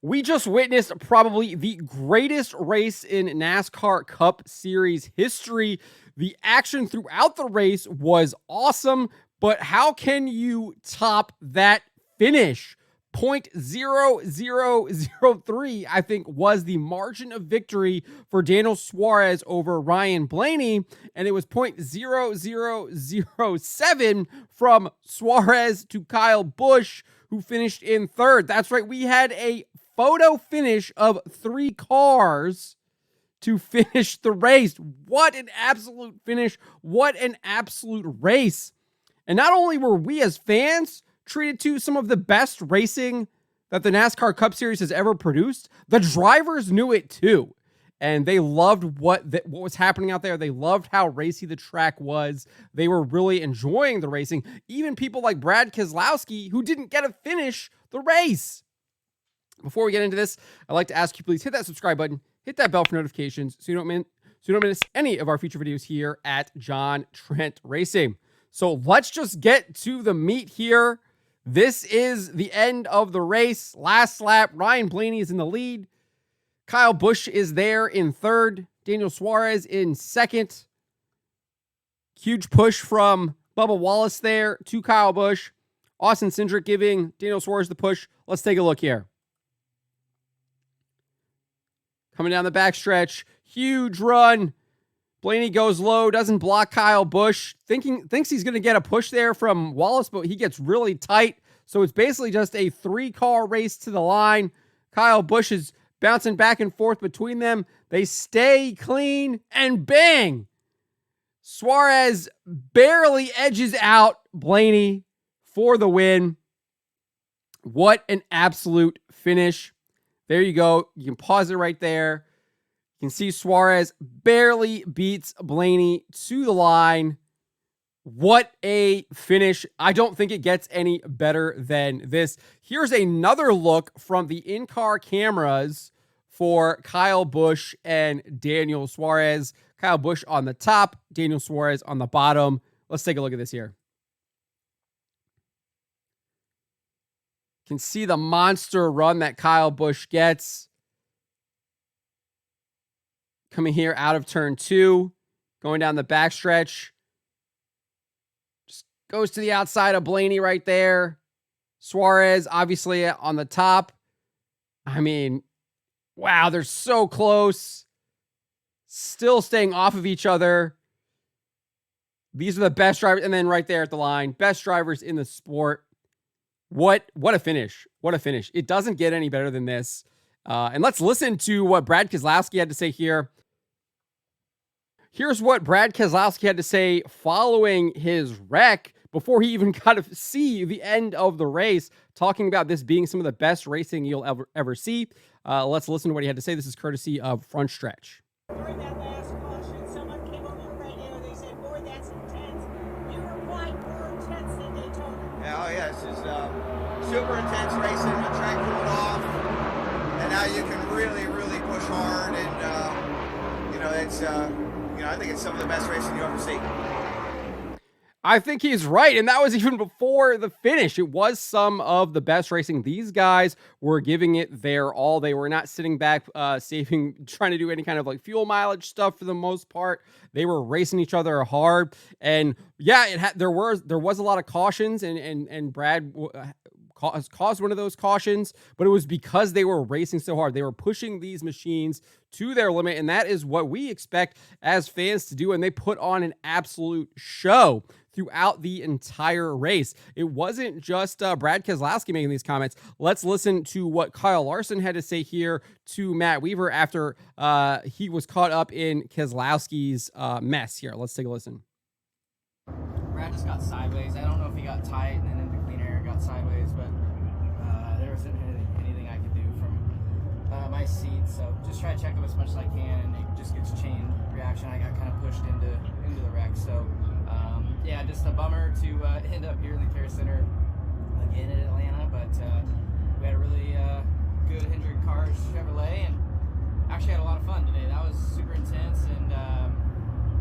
We just witnessed probably the greatest race in NASCAR Cup Series history. The action throughout the race was awesome, but how can you top that finish? 0.0003, I think, was the margin of victory for Daniel Suarez over Ryan Blaney, and it was 0.0007 from Suarez to Kyle Busch, who finished in third. That's right, we had a photo finish of 3 cars to finish the race. What an absolute finish. What an absolute race. And not only were we as fans treated to some of the best racing that the NASCAR Cup Series has ever produced, the drivers knew it too. And they loved what was happening out there. They loved how racy the track was. They were really enjoying the racing. Even people like Brad Keselowski, who didn't get to finish the race. Before we get into this, I'd like to ask you, please hit that subscribe button, hit that bell for notifications so you don't miss any of our future videos here at John Trent Racing. So let's just get to the meat here. This is the end of the race. Last lap, Ryan Blaney is in the lead. Kyle Busch is there in third. Daniel Suarez in second. Huge push from Bubba Wallace there to Kyle Busch. Austin Cindric giving Daniel Suarez the push. Let's take a look here. Coming down the backstretch, huge run. Blaney goes low, doesn't block Kyle Busch. Thinks he's going to get a push there from Wallace, but he gets really tight. So it's basically just a 3-car race to the line. Kyle Busch is bouncing back and forth between them. They stay clean, and bang! Suarez barely edges out Blaney for the win. What an absolute finish. There you go. You can pause it right there. You can see Suarez barely beats Blaney to the line. What a finish. I don't think it gets any better than this. Here's another look from the in-car cameras for Kyle Busch and Daniel Suarez. Kyle Busch on the top, Daniel Suarez on the bottom. Let's take a look at this here. Can see the monster run that Kyle Busch gets. Coming here out of turn 2, going down the backstretch. Just goes to the outside of Blaney right there. Suarez obviously on the top. I mean, wow, they're so close. Still staying off of each other. These are the best drivers. And then right there at the line, best drivers in the sport. What a finish. What a finish. It doesn't get any better than this. And let's listen to what Brad Keselowski had to say here. Here's what Brad Keselowski had to say following his wreck before he even got to see the end of the race, talking about this being some of the best racing you'll ever see. Let's listen to what he had to say. This is courtesy of Front Stretch. During that last caution, someone came over your radio. They said, boy, that's intense. You were quite more intense than Daytona. Yeah, oh yeah, this is super intense racing. The track cooled off, and now you can really, really push hard. And it's I think it's some of the best racing you ever see. I think he's right, and that was even before the finish. It was some of the best racing. These guys were giving it their all. They were not sitting back, trying to do any kind of like fuel mileage stuff for the most part. They were racing each other hard, and yeah, there was a lot of cautions, and Brad caused one of those cautions, but it was because they were racing so hard. They were pushing these machines to their limit, and that is what we expect as fans to do, and they put on an absolute show throughout the entire race. It wasn't just Brad Keselowski making these comments. Let's listen to what Kyle Larson had to say here to Matt Weaver after he was caught up in Keselowski's mess here. Let's take a listen. Brad just got sideways. I don't know if he got tight and then into clean air got sideways, but there wasn't anything I could do from my seat. So just try to check him as much as I can, and it just gets chain reaction. I got kind of pushed into the wreck. So yeah, just a bummer to end up here in the Care Center again in Atlanta, but we had a really good Hendrick Cars Chevrolet, and actually had a lot of fun today. That was super intense, and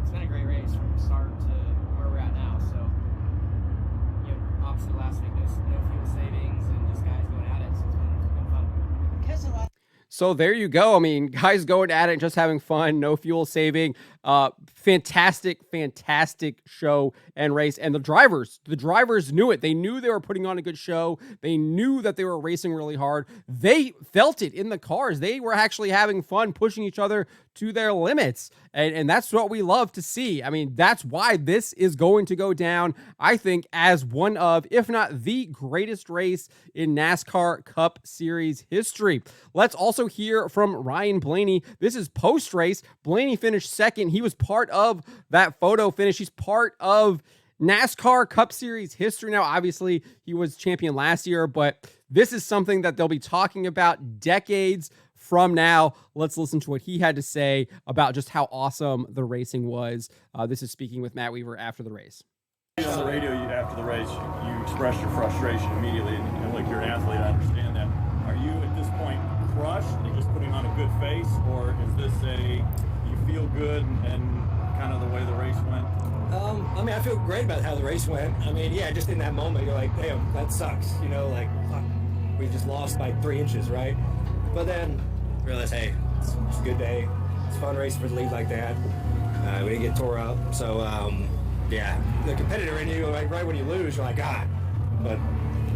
it's been a great race from start to where we're at now. So opposite last week, no fuel savings, and just guys going at it. So it's been fun. impressive. So there you go. I mean, guys going at it and just having fun, no fuel saving. Fantastic show and race. And the drivers knew it. They knew they were putting on a good show. They knew that they were racing really hard. They felt it in the cars. They were actually having fun, pushing each other to their limits. And that's what we love to see. I mean, that's why this is going to go down, I think, as one of, if not the greatest race in NASCAR Cup Series history. Let's also hear from Ryan Blaney. This is post-race. Blaney finished second. He was part of that photo finish. He's part of NASCAR Cup Series history now. Obviously, he was champion last year, but this is something that they'll be talking about decades from now. Let's listen to what he had to say about just how awesome the racing was. This is speaking with Matt Weaver after the race. On the radio, after the race, you expressed your frustration immediately, and like you're an athlete, I understand that. Are you at this point crushed and just putting on a good face, or is this you feel good and kind of the way the race went? I mean, I feel great about how the race went. I mean, yeah, just in that moment, you're like, damn, that sucks. You know, like, fuck, we just lost by 3 inches, right? But then realize, hey, it's a good day. It's fun racing for the lead like that. We didn't get tore up. So, yeah, the competitor in you, like, right when you lose, you're like, but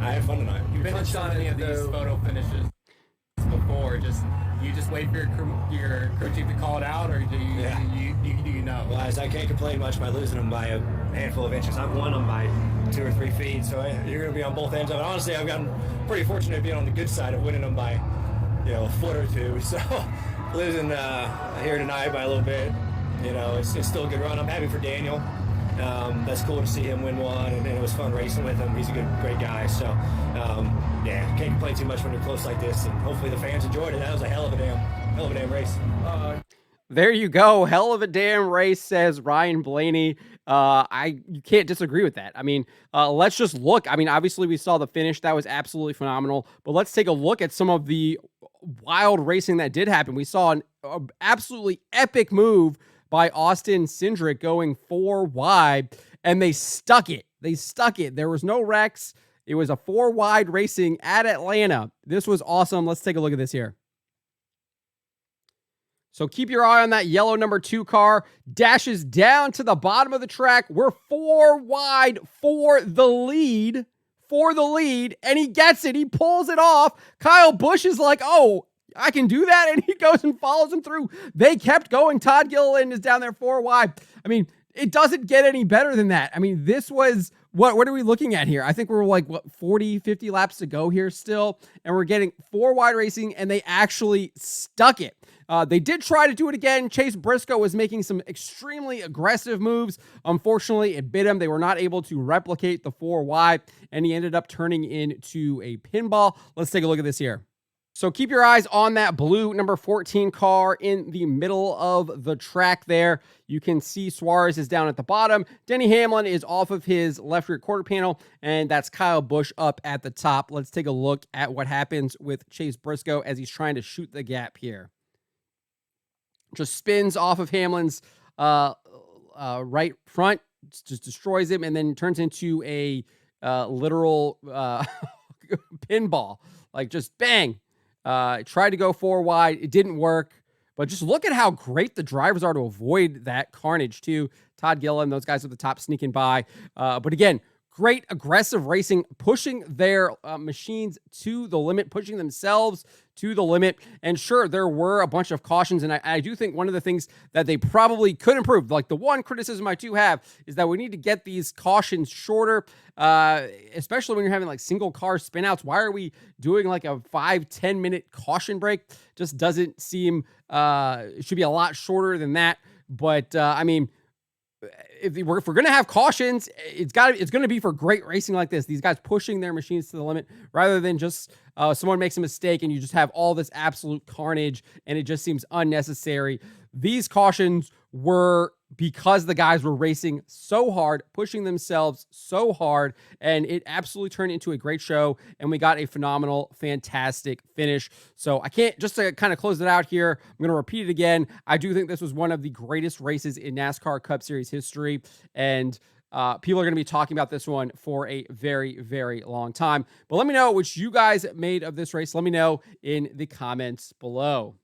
I had fun tonight. You've been on any of these photo finishes before? You just wait for your crew chief to call it out, or do you know? Well, I can't complain much by losing them by a handful of inches. I've won them by 2 or 3 feet, so you're going to be on both ends of it. Honestly, I've gotten pretty fortunate to be on the good side of winning them by, a foot or two. So losing here tonight by a little bit, it's still a good run. I'm happy for Daniel. That's cool to see him win one, and it was fun racing with him. He's a great guy. So, yeah, can't complain too much when you're close like this, and hopefully the fans enjoyed it. That was a hell of a damn race. There you go. Hell of a damn race, says Ryan Blaney. You can't disagree with that. I mean, let's just look. I mean, obviously we saw the finish. That was absolutely phenomenal. But let's take a look at some of the wild racing that did happen. We saw an absolutely epic move by Austin Cindric going 4 wide, and they stuck it. There was no wrecks. It was a 4 wide racing at Atlanta. This was awesome. Let's take a look at this here. So keep your eye on that yellow number 2 car. Dashes down to the bottom of the track. We're 4 wide for the lead. And he gets it. He pulls it off. Kyle Busch is like, oh, I can do that. And he goes and follows him through. They kept going. Todd Gilliland is down there 4 wide. I mean, it doesn't get any better than that. I mean, this was, what are we looking at here? I think we're like, 40, 50 laps to go here still. And we're getting 4 wide racing, and they actually stuck it. They did try to do it again. Chase Briscoe was making some extremely aggressive moves. Unfortunately, it bit him. They were not able to replicate the 4 wide, and he ended up turning into a pinball. Let's take a look at this here. So keep your eyes on that blue number 14 car in the middle of the track there. You can see Suarez is down at the bottom. Denny Hamlin is off of his left rear quarter panel, and that's Kyle Busch up at the top. Let's take a look at what happens with Chase Briscoe as he's trying to shoot the gap here. Just spins off of Hamlin's right front, just destroys him, and then turns into a literal pinball. Like, just bang. Tried to go 4 wide. It didn't work. But just look at how great the drivers are to avoid that carnage, too. Todd Gilliland, those guys at the top sneaking by. But again, great aggressive racing, pushing their machines to the limit, pushing themselves to the limit. And sure, there were a bunch of cautions, and I do think one of the things that they probably could improve, like the one criticism I do have, is that we need to get these cautions shorter, especially when you're having like single car spinouts. Why are we doing like a 5-10 minute caution break? Just doesn't seem, it should be a lot shorter than that. But I mean, if we're going to have cautions, it's going to be for great racing like this. These guys pushing their machines to the limit rather than just someone makes a mistake and you just have all this absolute carnage and it just seems unnecessary. These cautions were because the guys were racing so hard, pushing themselves so hard, and it absolutely turned into a great show, and we got a phenomenal, fantastic finish. So I can't, just to kind of close it out here, I'm going to repeat it again. I do think this was one of the greatest races in NASCAR Cup Series history, and People are going to be talking about this one for a very, very long time. But let me know what you guys made of this race. Let me know in the comments below.